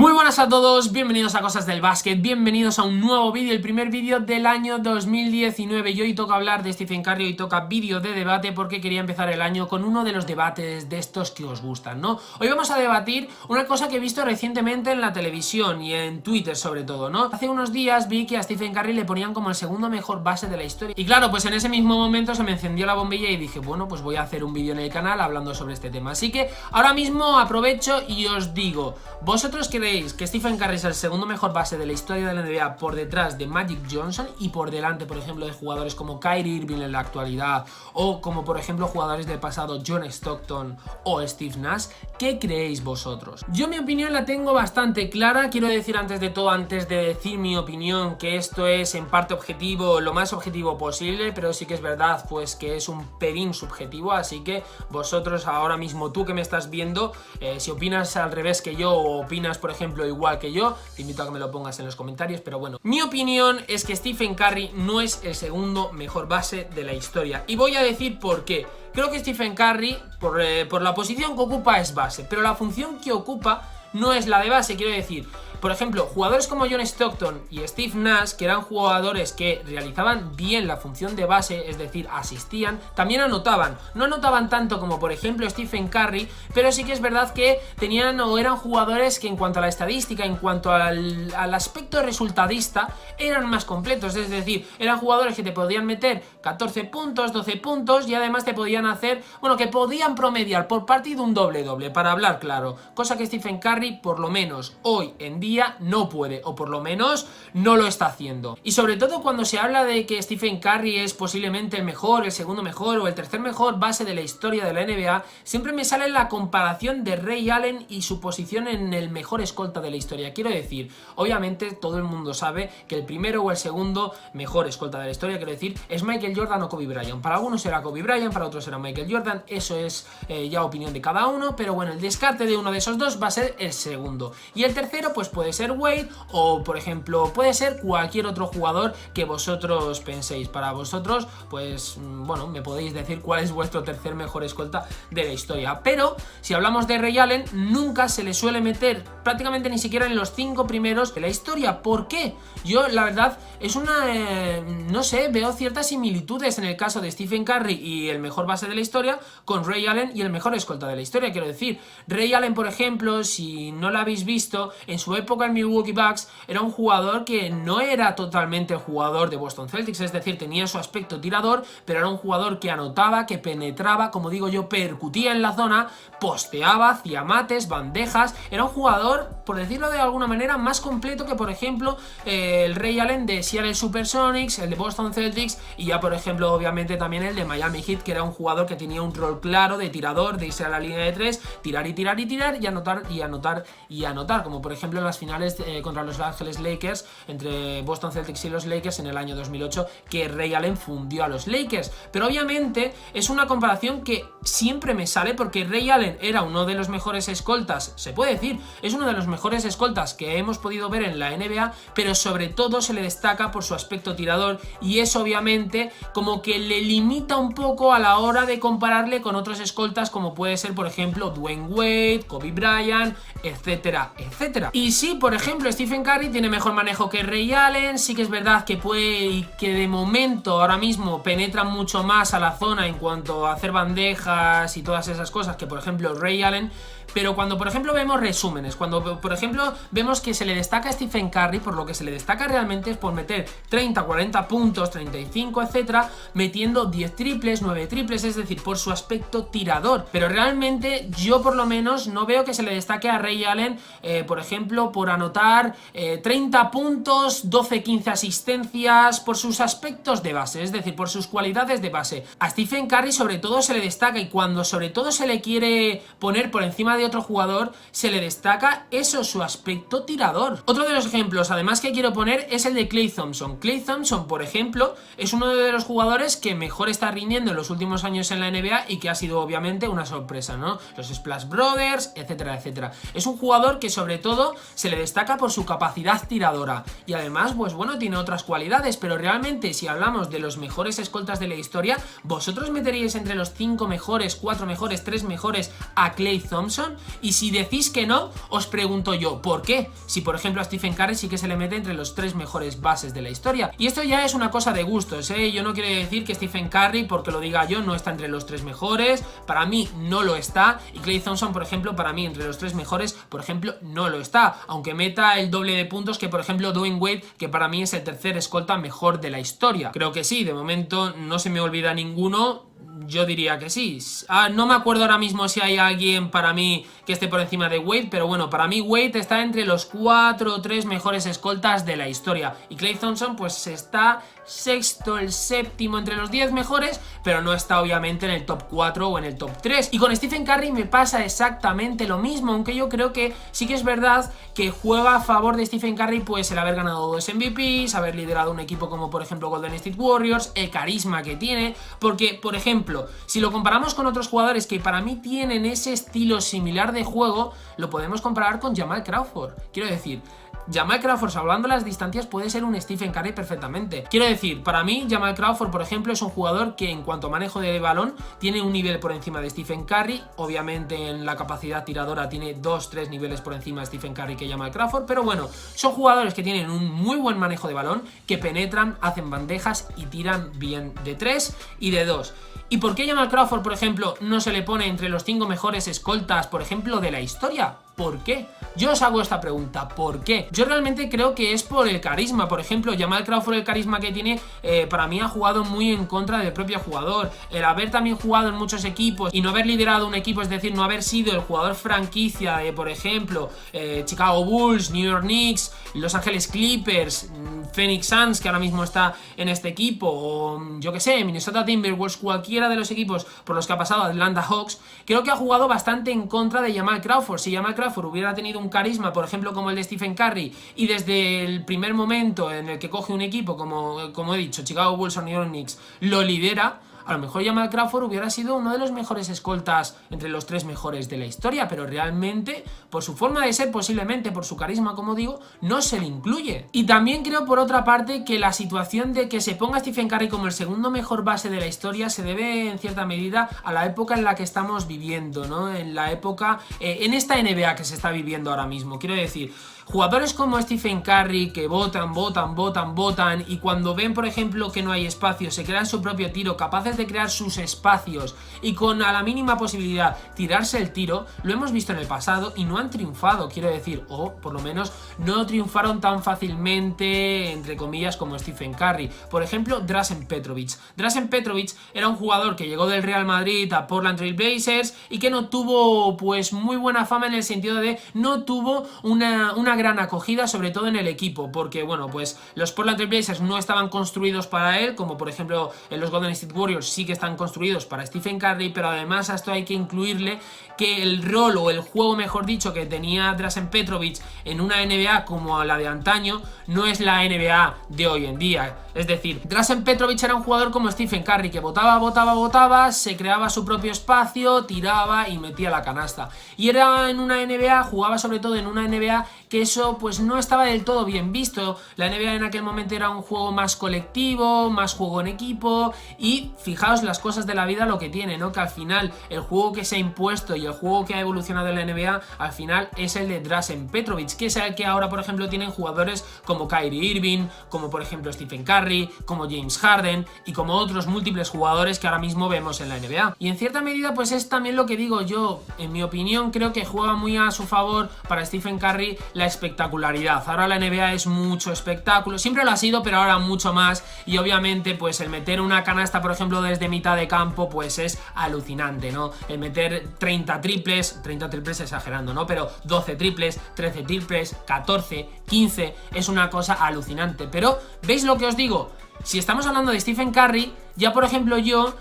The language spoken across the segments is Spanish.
Muy buenas a todos, bienvenidos a Cosas del Básquet, bienvenidos a un nuevo vídeo, el primer vídeo del año 2019 y hoy toca hablar de Stephen Curry, hoy toca vídeo de debate porque quería empezar el año con uno de los debates de estos que os gustan, ¿no? Hoy vamos a debatir una cosa que he visto recientemente en la televisión y en Twitter sobre todo, ¿no? Hace unos días vi que a Stephen Curry le ponían como el segundo mejor base de la historia y claro, pues en ese mismo momento se me encendió la bombilla y dije, bueno, pues voy a hacer un vídeo en el canal hablando sobre este tema, así que ahora mismo aprovecho y os digo, ¿vosotros creéis que Stephen Curry es el segundo mejor base de la historia de la NBA por detrás de Magic Johnson y por delante, por ejemplo, de jugadores como Kyrie Irving en la actualidad o como, por ejemplo, jugadores del pasado John Stockton o Steve Nash? ¿Qué creéis vosotros? Yo mi opinión la tengo bastante clara. Quiero decir antes de todo, antes de decir mi opinión, que esto es en parte objetivo, lo más objetivo posible, pero sí que es verdad pues que es un pelín subjetivo, así que vosotros ahora mismo, tú que me estás viendo, si opinas al revés que yo o opinas, por ejemplo, igual que yo, te invito a que me lo pongas en los comentarios, pero bueno, mi opinión es que Stephen Curry no es el segundo mejor base de la historia y voy a decir por qué. Creo que Stephen Curry, por la posición que ocupa, es base, pero la función que ocupa no es la de base, quiero decir. Por ejemplo, jugadores como John Stockton y Steve Nash, que eran jugadores que realizaban bien la función de base, es decir, asistían, también anotaban. No anotaban tanto como por ejemplo Stephen Curry, pero sí que es verdad que tenían o eran jugadores que en cuanto a la estadística, en cuanto al aspecto resultadista, eran más completos. Es decir, eran jugadores que te podían meter 14 puntos, 12 puntos y además te podían hacer, bueno, que podían promediar por partido un doble-doble, para hablar claro. Cosa que Stephen Curry, por lo menos hoy en día, no puede, o por lo menos no lo está haciendo. Y sobre todo cuando se habla de que Stephen Curry es posiblemente el mejor, el segundo mejor o el tercer mejor base de la historia de la NBA, siempre me sale la comparación de Ray Allen y su posición en el mejor escolta de la historia. Quiero decir, obviamente todo el mundo sabe que el primero o el segundo mejor escolta de la historia, quiero decir, es Michael Jordan o Kobe Bryant. Para algunos será Kobe Bryant, para otros será Michael Jordan, eso es ya opinión de cada uno, pero bueno, el descarte de uno de esos dos va a ser el segundo. Y el tercero pues puede ser Wade o por ejemplo puede ser cualquier otro jugador que vosotros penséis. Para vosotros pues bueno, me podéis decir cuál es vuestro tercer mejor escolta de la historia, pero si hablamos de Ray Allen nunca se le suele meter prácticamente ni siquiera en los 5 primeros de la historia. ¿Por qué? Yo la verdad es una no sé, veo ciertas similitudes en el caso de Stephen Curry y el mejor base de la historia con Ray Allen y el mejor escolta de la historia. Quiero decir, Ray Allen, por ejemplo, si no lo habéis visto, en su época en Milwaukee Bucks era un jugador que no era totalmente el jugador de Boston Celtics, es decir, tenía su aspecto tirador, pero era un jugador que anotaba, que penetraba, como digo yo, percutía en la zona, posteaba, hacía mates, bandejas. Era un jugador, por decirlo de alguna manera, más completo que por ejemplo el Ray Allen de Seattle Supersonics, el de Boston Celtics y ya por ejemplo obviamente también el de Miami Heat, que era un jugador que tenía un rol claro de tirador, de irse a la línea de 3, tirar y tirar y tirar y anotar y anotar y anotar, como por ejemplo en las finales contra los Los Ángeles Lakers, entre Boston Celtics y los Lakers en el año 2008, que Ray Allen fundió a los Lakers. Pero obviamente es una comparación que siempre me sale porque Ray Allen era uno de los mejores escoltas, se puede decir, es uno de los mejores escoltas que hemos podido ver en la NBA, pero sobre todo se le destaca por su aspecto tirador y eso obviamente como que le limita un poco a la hora de compararle con otros escoltas como puede ser por ejemplo Dwayne Wade, Kobe Bryant, etcétera, etcétera. Y sí, por ejemplo, Stephen Curry tiene mejor manejo que Ray Allen, sí que es verdad que puede, que de momento ahora mismo penetra mucho más a la zona en cuanto a hacer bandejas y todas esas cosas que por ejemplo Ray Allen, pero cuando por ejemplo vemos resúmenes, cuando por ejemplo vemos que se le destaca a Stephen Curry, por lo que se le destaca realmente es por meter 30, 40 puntos, 35, etcétera, metiendo 10 triples, 9 triples, es decir, por su aspecto tirador, pero realmente yo por lo menos no veo que se le destaque a Ray Allen, por ejemplo, por anotar 30 puntos, 12, 15 asistencias, por sus aspectos de base, es decir, por sus cualidades de base. A Stephen Curry sobre todo se le destaca, y cuando sobre todo se le quiere poner por encima de otro jugador, se le destaca eso, su aspecto tirador. Otro de los ejemplos además que quiero poner es el de Klay Thompson. Klay Thompson, por ejemplo, es uno de los jugadores que mejor está rindiendo en los últimos años en la NBA y que ha sido obviamente una sorpresa, ¿no? Los Splash Brothers, etcétera, etcétera. Es un jugador que sobre todo se le destaca por su capacidad tiradora y además pues bueno, tiene otras cualidades, pero realmente si hablamos de los mejores escoltas de la historia, ¿vosotros meteríais entre los 5 mejores, 4 mejores, 3 mejores a Klay Thompson? Thompson, y si decís que no, os pregunto yo, ¿por qué? Si por ejemplo a Stephen Curry sí que se le mete entre los 3 mejores bases de la historia. Y esto ya es una cosa de gustos, ¿eh? Yo no quiero decir que Stephen Curry, porque lo diga yo, no está entre los 3 mejores, para mí no lo está, y Klay Thompson, por ejemplo, para mí entre los 3 mejores, por ejemplo, no lo está, aunque meta el doble de puntos que por ejemplo Dwayne Wade, que para mí es el tercer escolta mejor de la historia. Creo que sí, de momento no se me olvida ninguno. Yo diría que sí. No me acuerdo ahora mismo si hay alguien para mí que esté por encima de Wade, pero bueno, para mí Wade está entre los 4 o 3 mejores escoltas de la historia. Y Klay Thompson pues está sexto, el séptimo entre los 10 mejores, pero no está obviamente en el top 4 o en el top 3. Y con Stephen Curry me pasa exactamente lo mismo, aunque yo creo que sí que es verdad que juega a favor de Stephen Curry pues el haber ganado 2 MVPs, haber liderado un equipo como por ejemplo Golden State Warriors, el carisma que tiene, porque por ejemplo, si lo comparamos con otros jugadores que para mí tienen ese estilo similar de juego, lo podemos comparar con Jamal Crawford. Quiero decir, Jamal Crawford, salvando las distancias, puede ser un Stephen Curry perfectamente. Quiero decir, para mí Jamal Crawford, por ejemplo, es un jugador que en cuanto a manejo de balón tiene un nivel por encima de Stephen Curry. Obviamente en la capacidad tiradora tiene 2-3 niveles por encima de Stephen Curry que Jamal Crawford, pero bueno, son jugadores que tienen un muy buen manejo de balón, que penetran, hacen bandejas y tiran bien de 3 y de 2. ¿Y por qué Jamal Crawford, por ejemplo, no se le pone entre los 5 mejores escoltas, por ejemplo, de la historia? ¿Por qué? Yo os hago esta pregunta, ¿por qué? Yo realmente creo que es por el carisma. Por ejemplo, Jamal Crawford, el carisma que tiene, para mí ha jugado muy en contra del propio jugador. El haber también jugado en muchos equipos y no haber liderado un equipo, es decir, no haber sido el jugador franquicia de, por ejemplo, Chicago Bulls, New York Knicks, Los Ángeles Clippers, Phoenix Suns, que ahora mismo está en este equipo, o yo que sé, Minnesota Timberwolves, cualquiera de los equipos por los que ha pasado, Atlanta Hawks, creo que ha jugado bastante en contra de Jamal Crawford. Si Jamal Crawford hubiera tenido un carisma, por ejemplo, como el de Stephen Curry, y desde el primer momento en el que coge un equipo, como he dicho, Chicago Bulls o New York Knicks, lo lidera, a lo mejor Jamal Crawford hubiera sido uno de los mejores escoltas entre los 3 mejores de la historia, pero realmente, por su forma de ser, posiblemente por su carisma, como digo, no se le incluye. Y también creo, por otra parte, que la situación de que se ponga Stephen Curry como el segundo mejor base de la historia se debe, en cierta medida, a la época en la que estamos viviendo, ¿no? En la época, en esta NBA que se está viviendo ahora mismo. Quiero decir, jugadores como Stephen Curry que votan y cuando ven, por ejemplo, que no hay espacio, se crean su propio tiro, capaces de crear sus espacios y con a la mínima posibilidad tirarse el tiro, lo hemos visto en el pasado y no han triunfado, quiero decir, o por lo menos no triunfaron tan fácilmente, entre comillas, como Stephen Curry. Por ejemplo, Drazen Petrovic. Drazen Petrovic era un jugador que llegó del Real Madrid a Portland Trail Blazers y que no tuvo pues muy buena fama en el sentido de no tuvo una gran acogida, sobre todo en el equipo, porque bueno, pues los Portland Trail Blazers no estaban construidos para él, como por ejemplo en los Golden State Warriors sí que están construidos para Stephen Curry, pero además a esto hay que incluirle que el rol o el juego, mejor dicho, que tenía Drazen Petrovic en una NBA como la de antaño, no es la NBA de hoy en día. Es decir, Drazen Petrovic era un jugador como Stephen Curry, que botaba, se creaba su propio espacio, tiraba y metía la canasta. Y era en una NBA, jugaba sobre todo en una NBA que eso pues no estaba del todo bien visto. La NBA en aquel momento era un juego más colectivo, más juego en equipo, y fijaos las cosas de la vida lo que tiene, ¿no? Que al final el juego que se ha impuesto y el juego que ha evolucionado en la NBA al final es el de Drazen Petrovic, que es el que ahora por ejemplo tienen jugadores como Kyrie Irving, como por ejemplo Stephen Curry, como James Harden y como otros múltiples jugadores que ahora mismo vemos en la NBA. Y en cierta medida pues es también lo que digo yo, en mi opinión creo que juega muy a su favor para Stephen Curry la espectacularidad. Ahora la NBA es mucho espectáculo, siempre lo ha sido, pero ahora mucho más, y obviamente pues el meter una canasta por ejemplo desde mitad de campo pues es alucinante, ¿no? El meter 30 triples exagerando, ¿no? Pero 12 triples, 13 triples, 14, 15, es una cosa alucinante. Pero, ¿veis lo que os digo? Si estamos hablando de Stephen Curry, ya por ejemplo yo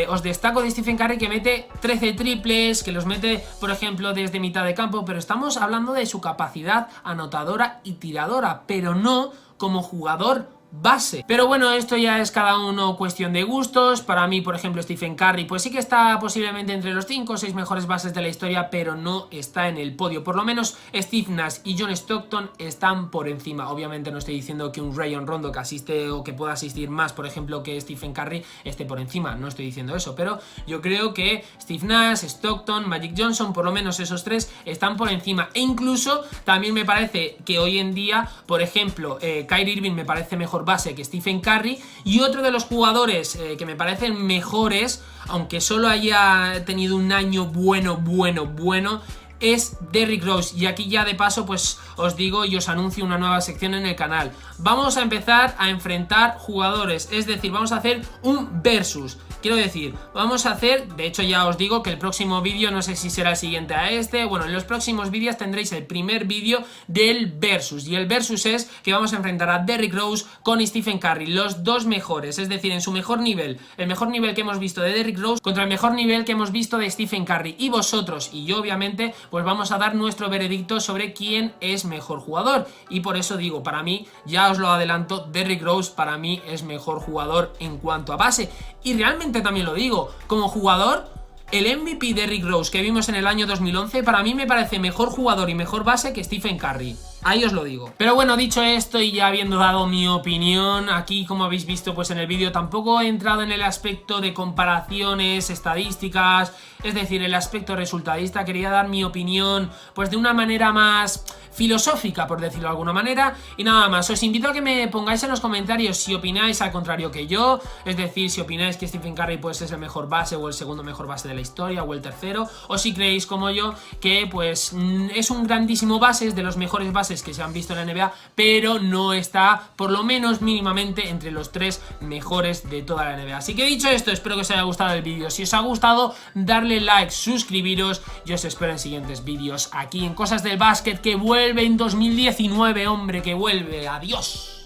os destaco de Stephen Curry que mete 13 triples, que los mete por ejemplo desde mitad de campo, pero estamos hablando de su capacidad anotadora y tiradora, pero no como jugador base. Pero bueno, esto ya es cada uno cuestión de gustos. Para mí, por ejemplo, Stephen Curry pues sí que está posiblemente entre los 5 o 6 mejores bases de la historia, pero no está en el podio. Por lo menos Steve Nash y John Stockton están por encima. Obviamente no estoy diciendo que un Rayon Rondo que asiste o que pueda asistir más, por ejemplo, que Stephen Curry esté por encima, no estoy diciendo eso, pero yo creo que Steve Nash, Stockton, Magic Johnson, por lo menos esos tres están por encima. E incluso también me parece que hoy en día, por ejemplo, Kyrie Irving me parece mejor base que Stephen Curry, y otro de los jugadores que me parecen mejores, aunque solo haya tenido un año bueno, es Derrick Rose. Y aquí ya de paso pues os digo y os anuncio una nueva sección en el canal. Vamos a empezar a enfrentar jugadores, es decir, vamos a hacer un versus. Quiero decir, vamos a hacer, de hecho ya os digo que el próximo vídeo, no sé si será el siguiente a este, bueno, en los próximos vídeos tendréis el primer vídeo del versus, y el versus es que vamos a enfrentar a Derrick Rose con Stephen Curry, los dos mejores, es decir, en su mejor nivel, el mejor nivel que hemos visto de Derrick Rose contra el mejor nivel que hemos visto de Stephen Curry, y vosotros y yo obviamente pues vamos a dar nuestro veredicto sobre quién es mejor jugador. Y por eso digo, para mí, ya os lo adelanto, Derrick Rose para mí es mejor jugador en cuanto a base. Y realmente también lo digo, como jugador, el MVP Derrick Rose que vimos en el año 2011 para mí me parece mejor jugador y mejor base que Stephen Curry. Ahí os lo digo. Pero bueno, dicho esto y ya habiendo dado mi opinión, aquí como habéis visto pues en el vídeo tampoco he entrado en el aspecto de comparaciones, estadísticas, es decir, el aspecto resultadista. Quería dar mi opinión pues de una manera más filosófica, por decirlo de alguna manera, y nada más. Os invito a que me pongáis en los comentarios si opináis al contrario que yo, es decir, si opináis que Stephen Curry pues es el mejor base o el segundo mejor base de la historia o el tercero, o si creéis como yo que pues es un grandísimo base, es de los mejores bases que se han visto en la NBA, pero no está por lo menos mínimamente entre los 3 mejores de toda la NBA. Así que dicho esto, espero que os haya gustado el vídeo. Si os ha gustado, darle like, suscribiros, yo os espero en siguientes vídeos aquí en Cosas del Básquet, que vuelve en 2019, hombre, que vuelve. Adiós.